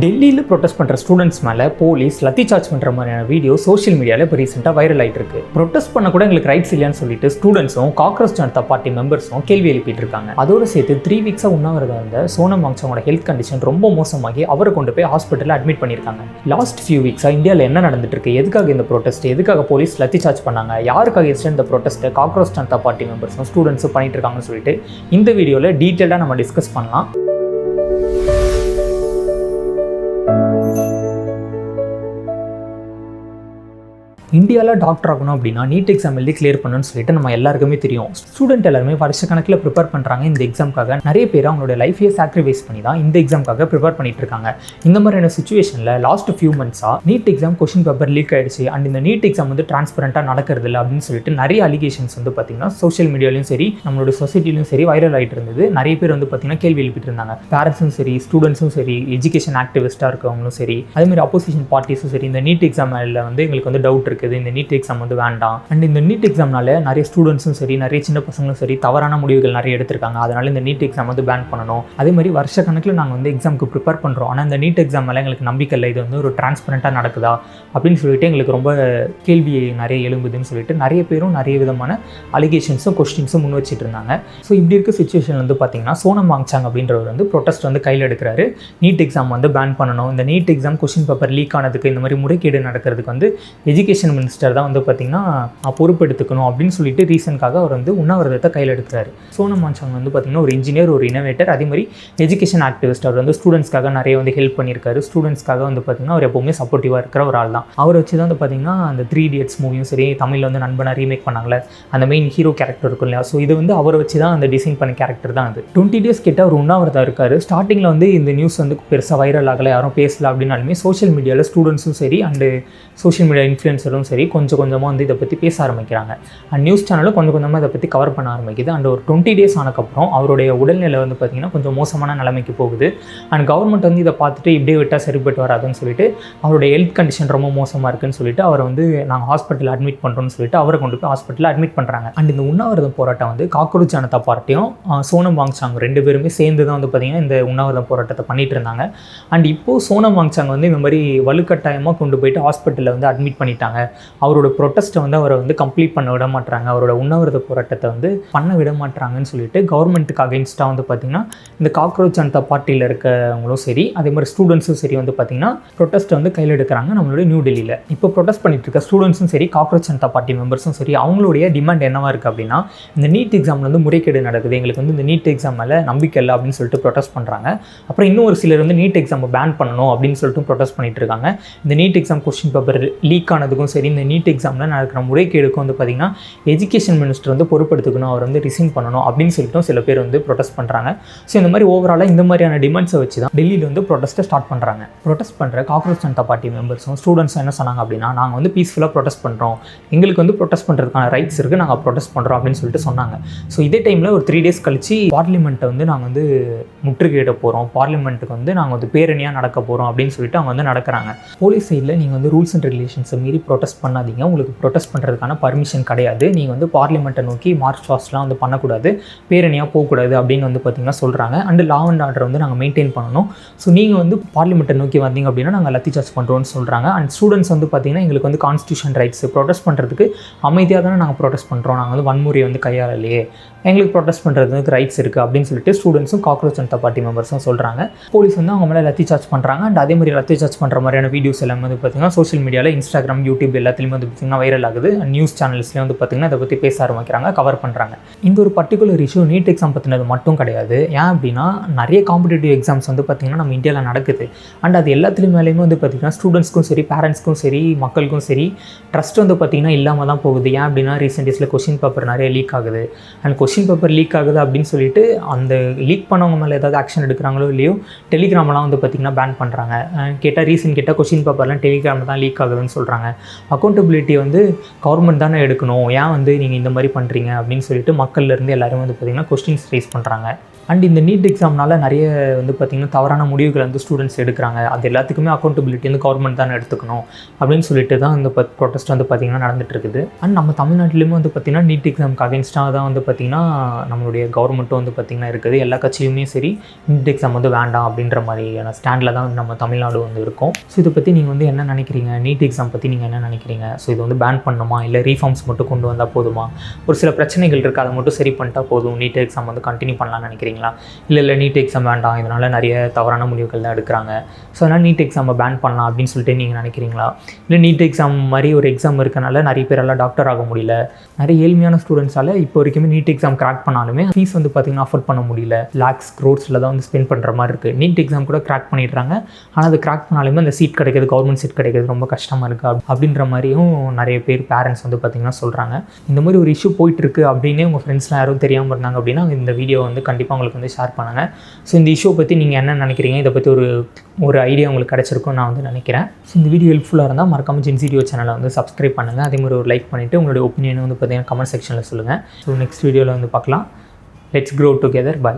டெல்லியில் ப்ரொட்டஸ்ட் பண்ணுற ஸ்டூடெண்ட்ஸ் மேலே போலீஸ் லத்தி சார்ஜ் பண்ணுற மாதிரியான வீடியோ சோஷியல் மீடியாவில் இப்போ ரீசெண்டாக வைரல் ஆகிட்டு இருக்கு. ப்ரொட்டஸ்ட் பண்ண கூட எங்களுக்கு ரைட்ஸ் இல்லையான்னு சொல்லிட்டு ஸ்டூடெண்ட்ஸும் காக்ரோச் ஜனதா பார்ட்டி மெம்பர்ஸும் கேள்வி எழுப்பிட்டு இருக்காங்க. அதோடு சேர்த்து 3 வீக்ஸாக உண்ணாவிரதம் இருந்த சோனம் வாங்சாங்கோட ஹெல்த் கண்டிஷன் ரொம்ப மோசமாகி அவரை கொண்டு போய் ஹாஸ்பிட்டலில் அட்மிட் பண்ணியிருக்காங்க. லாஸ்ட் ஃபியூ வீக்ஸாக இந்தியாவில் என்ன நடந்துட்டு இருக்கு, எதுக்காக இந்த ப்ரொட்டஸ்ட், எதுக்காக போலீஸ் லத்தி சார்ஜ் பண்ணாங்க, யாருக்காக இந்த ப்ரொட்டஸ்ட்டை காக்ரோச் ஜனதா பார்ட்டி மெம்பர்ஸும் ஸ்டூடெண்ட்ஸும் பண்ணிட்டு இருக்காங்கன்னு சொல்லிட்டு இந்த வீடியோவில் டீட்டெயிலாக நம்ம டிஸ்கஸ் பண்ணலாம். இந்தியாவில் டாக்டர் ஆகணும் அப்படின்னா நீட் எக்ஸாம் எழுதி கிளியர் பண்ணணும்னு சொல்லிட்டு நம்ம எல்லாருக்குமே தெரியும். ஸ்டூடெண்ட் எல்லாருமே வருஷக்கணக்கில் ப்ரிப்பேர் பண்ணுறாங்க இந்த எக்ஸாமுக்காக. நிறைய பேர் அவங்களோட லைஃபையே சாக்ரிஃபைஸ் பண்ணி தான் இந்த எக்ஸாமுக்காக ப்ரிப்பேர் பண்ணிட்டு இருக்காங்க. இந்த மாதிரியான சுச்சுவேஷனில் லாஸ்ட் ஃபியூ மந்த்ஸாக NEET exam question paper leak ஆயிடுச்சு அண்ட் இந்த நீட் எக்ஸாம் வந்து டிரான்ஸ்பரண்ட்டாக நடக்கிறது இல்லை அப்படின்னு சொல்லிட்டு நிறைய அலிகேஷன்ஸ் வந்து பார்த்திங்கன்னா சோஷியல் மீடியாலையும் சரி நம்மளோட சொசைட்டிலையும் சரி வைரல் ஆகிட்டு இருந்தது. நிறைய பேர் வந்து பார்த்திங்கன்னா கேள்வி எழுப்பிட்டு இருந்தாங்க. பேரண்ட்ஸும் சரி, ஸ்டூடெண்ட்ஸும் சரி, எஜுகேஷன் ஆக்டிவிஸ்ட்டாக இருக்கவங்களும் சரி, அதேமாதிரி அப்போசிஷன் பார்ட்டிஸும் சரி, இந்த நீட் எக்ஸாமில் வந்து எங்களுக்கு வந்து டவுட் இருக்குது, இந்த நீட் எக்ஸாம் வந்து வேண்டாம் அண்ட் இந்த நீட் எக்ஸாம்னால நிறைய ஸ்டூடெண்ட்ஸும் சரி, நிறைய சின்ன பசங்களும் சரி தவறான முடிவுகள் நிறைய எடுத்திருக்காங்க. அதனால இந்த நீட் எக்ஸாம் வந்து பேன் பண்ணணும். அதே மாதிரி வருஷ கணக்கில் நாங்கள் வந்து எக்ஸாமுக்கு ப்ரிப்பேர் பண்ணுறோம், ஆனால் இந்த நீட் எக்ஸாம் மேலே எங்களுக்கு நம்பிக்கை இல்லை, இது வந்து ஒரு டிரான்ஸ்பரண்ட்டாக நடக்குதா அப்படின்னு சொல்லிட்டு எங்களுக்கு ரொம்ப கேள்வி நிறைய எழும்புதுன்னு சொல்லிட்டு நிறைய பேரும் நிறைய விதமான அலிகேஷன்ஸும் கொஸ்டின்ஸும் முன் வச்சுட்டு இருந்தாங்க. ஸோ இப்படி இருக்க சுச்சுவேஷன் வந்து பார்த்தீங்கன்னா சோனம் வாங்சாங் அப்படின்றவர் வந்து ப்ரொட்டஸ்ட் வந்து கையில் எடுக்கிறாரு. நீட் எக்ஸாம் வந்து பேன் பண்ணணும், இந்த NEET exam question paper leak ஆனதுக்கு இந்த மாதிரி முறைகேடு நடக்கிறதுக்கு வந்து எஜுகேஷன் மினிஸ்டர் தான் வந்து பார்த்திங்கன்னா பொறுப்பெடுத்துக்கணும் அப்படின்னு சொல்லிட்டு ரீசனுக்காக அவர் வந்து உண்ணாவிரதத்தை கையில் எடுக்கிறாரு. சோனம் வாங்சாங் வந்து பார்த்திங்கன்னா ஒரு இன்ஜினியர், ஒரு இனோவேட்டர், அதே மாதிரி எஜுகேஷன் ஆக்டிவிஸ்ட். அவர் வந்து ஸ்டூடெண்ட்ஸ்க்காக நிறைய வந்து ஹெல்ப் பண்ணியிருக்காரு. ஸ்டூடெண்ட்ஸ்க்காக வந்து பார்த்திங்கன்னா அவர் எப்போவுமே சப்போர்ட்டிவாக இருக்கிற ஒரு ஆள் தான். அவர் வச்சு தான் வந்து பார்த்திங்கன்னா அந்த 3 Idiots மூவியும் சரி, தமிழில் வந்து நண்பனாக ரீமேக் பண்ணாங்களே, அந்த மெயின் ஹீரோ கேரக்டர் இருக்கும் இல்லையா, ஸோ இது வந்து அவரை வச்சு தான் அந்த டிசைன் பண்ண கேரக்டர் தான் அது. 20 days கிட்ட அவர் உண்ணாவிரதம் இருக்காரு. ஸ்டார்டிங்கில் வந்து இந்த நியூஸ் வந்து பெருசாக வைரல் ஆகலை, யாரும் பேசல அப்படின்னாலுமே சோஷியல் மீடியாவில் ஸ்டூடெண்ட்ஸும் சரி அண்டு சோஷியல் மீடியா இன்ஃப்ளூயன்சரும் சரி கொஞ்சமாக வந்து இதை பற்றி பேச ஆரம்பிக்கிறாங்க. அண்ட் நியூஸ் சேனலும் கொஞ்சமாக இதை பற்றி கவர் பண்ண ஆரம்பிக்குது. அண்ட் ஒரு 20 days ஆனக்கப்புறம் அவருடைய உடல்நிலை வந்து பார்த்திங்கன்னா கொஞ்சம் மோசமான நிலைமைக்கு போகுது. அண்ட் கவர்மெண்ட் வந்து இதை பார்த்துட்டு இப்படியே விட்டால் சரிப்பட்டு வராதுன்னு சொல்லிட்டு அவருடைய ஹெல்த் கண்டிஷன் ரொம்ப மோசமாக இருக்குன்னு சொல்லிட்டு அவரை வந்து நாங்கள் ஹாஸ்பிட்டலில் அட்மிட் பண்ணுறோன்னு சொல்லிட்டு அவரை கொண்டு போய் ஹாஸ்பிட்டலில் அட்மிட் பண்ணுறாங்க. அண்ட் இந்த உண்ணாவிரதம் போராட்டம் வந்து காக்ரோச் ஜனதா பார்ட்டியும் சோனம் வாங்சாங் 2 பேருமே சேர்ந்து தான் வந்து பார்த்திங்கன்னா இந்த உண்ணாவிரதம் போராட்டத்தை பண்ணிட்டு இருந்தாங்க. அண்ட் இப்போது சோனம் வாங்சாங் வந்து இந்த மாதிரி வலுக்கட்டாயமாக கொண்டு போயிட்டு ஹாஸ்பிட்டலில் வந்து அட்மிட் பண்ணிட்டாங்க. அவரோட ப்ரொட்டஸ்ட்டை வந்து அவரை வந்து கம்ப்ளீட் பண்ண விட மாட்டாங்க, அவரோட உண்ணாவிரத போராட்டத்தை வந்து பண்ண விட மாட்டாங்கன்னு சொல்லிட்டு கவர்மெண்ட்டுக்கு அகெயின்ஸ்டாக வந்து பார்த்திங்கன்னா இந்த காக்ரோச் ஜனதா பார்ட்டியில் இருக்கவங்களும் சரி, அதே மாதிரி ஸ்டூடெண்ட்ஸும் சரி வந்து பார்த்திங்கன்னா ப்ரொட்டஸ்ட்டை வந்து கையில் எடுக்கிறாங்க நம்மளோட நியூ டெல்லியில். இப்போ ப்ரொட்டஸ்ட் பண்ணிட்டு இருக்க ஸ்டூடெண்ட்ஸும் சரி, காக்ரோச் ஜனதா பார்ட்டி மெம்பர்ஸும் சரி, அவங்களுடைய டிமாண்ட் என்னவா இருக்குது அப்படின்னா இந்த நீட் எக்ஸாமில் வந்து முறைகேடு நடக்குது, எங்களுக்கு வந்து இந்த நீட் எக்ஸாம் மேலே நம்பிக்கை இல்லை அப்படின்னு சொல்லிட்டு ப்ரொட்டஸ்ட் பண்ணுறாங்க. அப்புறம் இன்னும் ஒரு சிலர் வந்து நீட் எக்ஸாமை பேன் பண்ணணும் அப்படின்னு சொல்லிட்டு ப்ரொட்டஸ்ட் பண்ணிட்டு இருக்காங்க. இந்த NEET exam question paper leak ஆனதுக்கும் சரி, இந்த நீட் எக்ஸாமில் நடக்கிற முறைகேடுக்கும் வந்து பார்த்திங்கன்னா எஜுகேஷன் மினிஸ்டர் வந்து பொறுப்பெடுத்துக்கணும், அவர் வந்து ரிசைன் பண்ணணும் அப்படின்னு சொல்லிட்டு சில பேர் வந்து ப்ரொட்டஸ்ட் பண்ணுறாங்க. ஸோ இந்த மாதிரி ஓவராலாக இந்த மாதிரியான டிமாண்ட்ஸை வச்சு தான் டெல்லியில் வந்து ப்ரொட்டஸ்ட்டை ஸ்டார்ட் பண்ணுறாங்க. ப்ரொட்டஸ்ட் பண்ணுற காக்ரோச் ஜனதா பார்ட்டி மெம்பர்ஸும் ஸ்டூடெண்ட்ஸும் என்ன சொன்னாங்க அப்படின்னா, நாங்கள் வந்து பீஸ்ஃபுல்லாக ப்ரொட்டஸ்ட் பண்ணுறோம், எங்களுக்கு வந்து ப்ரொட்டஸ்ட் பண்ணுறதுக்கான ரைட்ஸ் இருக்குது, நாங்கள் ப்ரொட்டஸ்ட் பண்ணுறோம் அப்படின்னு சொல்லிட்டு சொன்னாங்க. ஸோ இதே டைமில் ஒரு 3 days கழிச்சு பார்லிமெண்ட்டை வந்து நாங்கள் வந்து முற்றுகையிட போகிறோம், பார்லிமெண்ட்டுக்கு வந்து நாங்கள் வந்து பேரணியாக நடக்க போகிறோம் அப்படின்னு சொல்லிட்டு அவங்க வந்து நடக்கிறாங்க. போலீஸ் சைடில் நீங்கள் வந்து ரூல்ஸ் அண்ட் ரெகுலேஷன்ஸை மீறி ப்ரொட்டஸ்ட் பண்ணாதீங்க, உங்களுக்கு ப்ரொட்டஸ்ட் பண்ணுறதுக்கான பர்மிஷன் கிடையாது, நீங்கள் வந்து பார்லிமெண்ட்டை நோக்கி மார்ச் பாஸ்ட்லாம் வந்து பண்ணக்கூடாது, பேரணியாக போகக்கூடாது அப்படின்னு வந்து பார்த்திங்கன்னா சொல்கிறாங்க. அண்டு லா அண்ட் ஆர்டர் வந்து நாங்கள் மெயின்டைன் பண்ணணும், ஸோ நீங்கள் வந்து பார்லிமெண்ட்டை நோக்கி வந்தீங்க அப்படின்னா நாங்கள் லத்தி சார்ஜ் பண்ணுறோன்னு சொல்கிறாங்க. அண்ட் ஸ்டூடெண்ட்ஸ் வந்து பார்த்திங்கன்னா எங்களுக்கு வந்து கான்ஸ்டியூஷன் ரைட்ஸ், ப்ரொட்டஸ்ட் பண்ணுறதுக்கு அமைதியாக தானே நாங்கள் ப்ரொட்டஸ்ட் பண்ணுறோம், நாங்கள் வந்து வன்முறையை வந்து கையாளலையே, எங்களுக்கு ப்ரொட்டஸ்ட் பண்ணுறதுக்கு ரைட்ஸ் இருக்குது அப்படின்னு சொல்லிட்டு ஸ்டூடெண்ட்ஸும் காக்ரோச் ஜனதா பார்ட்டி மெம்பர்ஸும் சொல்கிறாங்க. போலீஸ் வந்து அவங்க மேலே லத்தி சார்ஜ் பண்ணுறாங்க. அண்ட் அதே மாதிரி லத்தி சார்ஜ் பண்ணுற மாதிரியான வீடியோஸ் எல்லாமே வந்து பார்த்திங்கன்னா சோஷியல் மீடியாவில் இன்ஸ்டாகிராம், யூடியூப் எல்லாத்துலேயுமே வந்து பார்த்திங்கன்னா வைரல் ஆகுது. நியூஸ் சேனல்ஸ்லேயும் வந்து பார்த்திங்கன்னா இதை பற்றி பேச ஆரம்பிக்கிறாங்க, கவர் பண்ணுறாங்க. இந்த ஒரு பர்டிகுலர் இஷ்யூ நீட் எக்ஸாம் பற்றினது மட்டும் கிடையாது. ஏன் அப்படின்னா நிறைய காம்படிட்டிவ் எக்ஸாம்ஸ் வந்து பார்த்திங்கன்னா நம்ம இந்தியாவில் நடக்குது. அண்ட் அது எல்லாத்துலேயும் மேலேயுமே வந்து பார்த்திங்கன்னா ஸ்டூடெண்ட்ஸ்க்கும் சரி, பேரண்ட்ஸ்க்கும் சரி, மக்களுக்கும் சரி ட்ரஸ்ட் வந்து பார்த்திங்கன்னா இல்லாமல் தான் போகுது. ஏன் அப்படின்னா ரீசெண்ட் டேஸில் கொஸ்டின் பேப்பர் நிறைய லீக் ஆகுது. அண்ட் கொஸ்டின் பேப்பர் லீக் ஆகுது அப்படின்னு சொல்லிட்டு அந்த லீக் பண்ணவங்க மேலே ஏதாவது ஆக்ஷன் எடுக்கிறாங்களோ இல்லையோ, டெலிகிராமெலாம் வந்து பார்த்திங்கன்னா பேன் பண்ணுறாங்க. கேட்டால் ரீசன் கேட்டால் கொஸ்டின் பேப்பர்லாம் டெலிகிராமில் தான் லீக் ஆகுதுன்னு சொல்கிறாங்க. அக்கௌண்டபிலிட்டி வந்து கவர்மெண்ட் தானே எடுக்கணும், ஏன் வந்து நீங்கள் இந்த மாதிரி பண்ணுறீங்க அப்படின்னு சொல்லிட்டு மக்கள்லேருந்து எல்லாரும் வந்து பார்த்திங்கன்னா கொஸ்டின்ஸ் ரைஸ் பண்ணுறாங்க. அண்ட் இந்த நீட் எக்ஸாம்னால நிறைய வந்து பார்த்திங்கன்னா தவறான முடிவுகள் வந்து ஸ்டூடெண்ட்ஸ் எடுக்கிறாங்க. அது எல்லாத்துக்குமே அக்கௌண்டபிலிட்டி வந்து கவர்மெண்ட் தான் எடுத்துக்கணும் அப்படின்னு சொல்லிட்டு தான் இந்த ப்ரொட்டஸ்ட் வந்து பார்த்திங்கன்னா நடந்துட்டு இருக்குது. அண்ட் நம்ம தமிழ்நாட்டிலையுமே வந்து பார்த்திங்கன்னா நீட் எக்ஸாமுக்கு அகேன்ஸ்டாக தான் வந்து பார்த்திங்கன்னா நம்மளுடைய கவர்மெண்ட்டும் வந்து பார்த்திங்கன்னா இருக்குது. எல்லா கட்சியுமே சரி நீட் எக்ஸாம் வந்து வேண்டாம் அப்படின்ற மாதிரியான ஸ்டாண்டில் தான் நம்ம தமிழ்நாடு வந்து இருக்கும். ஸோ இதை பற்றி நீங்கள் வந்து என்ன நினைக்கிறீங்க? நீட் எக்ஸாம் பற்றி நீங்கள் என்ன நினைக்கிறீங்க? ஸோ இது வந்து பேன் பண்ணணுமா இல்லை ரீஃபார்ம்ஸ் மட்டும் கொண்டு வந்தால் போதுமா? ஒரு சில பிரச்சனைகள் இருக்குது, அதை மட்டும் சரி பண்ணிட்டா போதும், நீட் எக்ஸாம் வந்து கண்டினியூ பண்ணலாம்னு நினைக்கிறீங்களா? இல்லை நீட் எக்ஸாம் வேண்டாம், இதனால் நிறைய தவறான முடிவுகள் தான் எடுக்கிறாங்க, ஸோ அதனால் நீட் எக்ஸாமை பேன் பண்ணலாம் அப்படின்னு சொல்லிட்டு நீங்கள் நினைக்கிறீங்களா? இல்லை நீட் எக்ஸாம் மாதிரி ஒரு எக்ஸாம் இருக்கனால நிறைய பேரெல்லாம் டாக்டர் ஆக முடியல, நிறைய ஏழ்மையான ஸ்டூடெண்ட்ஸால் இப்போ வரைக்குமே நீட் எக்ஸாம் கிராக் பண்ணாலுமே ஃபீஸ் வந்து பார்த்திங்கன்னா அஃபோர்ட் பண்ண முடியல, லேக்ஸ் க்ரோர்ஸில் தான் வந்து ஸ்பெண்ட் பண்ணுற மாதிரி இருக்குது. நீட் எக்ஸாம் கூட கிராக் பண்ணிடுறாங்க, ஆனால் அது கிராக் பண்ணாலுமே அந்த சீட் கிடைக்கிறது, கவர்மெண்ட் சீட் கிடைக்கிறது ரொம்ப கஷ்டமாக இருக்குது அப்படின்ற மாதிரியும் நிறைய பேர் பேரண்ட்ஸ் வந்து பார்த்திங்கன்னா சொல்கிறாங்க. இந்த மாதிரி ஒரு இஷ்யூ போயிட்டுருக்கு அப்படின்னே உங்கள் ஃப்ரெண்ட்ஸ்லாம் யாரும் தெரியாமல் இருந்தாங்க அப்படின்னா இந்த வீடியோ வந்து கண்டிப்பாக உங்களுக்கு வந்து ஷேர் பண்ணுங்கள். ஸோ இந்த இஷ்யூ பற்றி நீங்கள் என்ன நினைக்கிறீங்க? இதை பற்றி ஒரு ஐடியா உங்களுக்கு கிடச்சிருக்கும் நான் வந்து நினைக்கிறேன். ஸோ இந்த வீடியோ ஹெல்ப்ஃபுல்லாக இருந்தால் மறக்காம ஜென்சிடியோ சேனலை வந்து சப்ஸ்கிரைப் பண்ணுங்கள். அதே மாதிரி ஒரு லைக் பண்ணிவிட்டு உங்களுடைய ஒப்பீனியனை வந்து பார்த்தீங்கன்னா கமெண்ட் செக்ஷனில் சொல்லுங்கள். ஸோ நெக்ஸ்ட் வீடியோவில் வந்து பார்க்கலாம். Let's grow together. பை.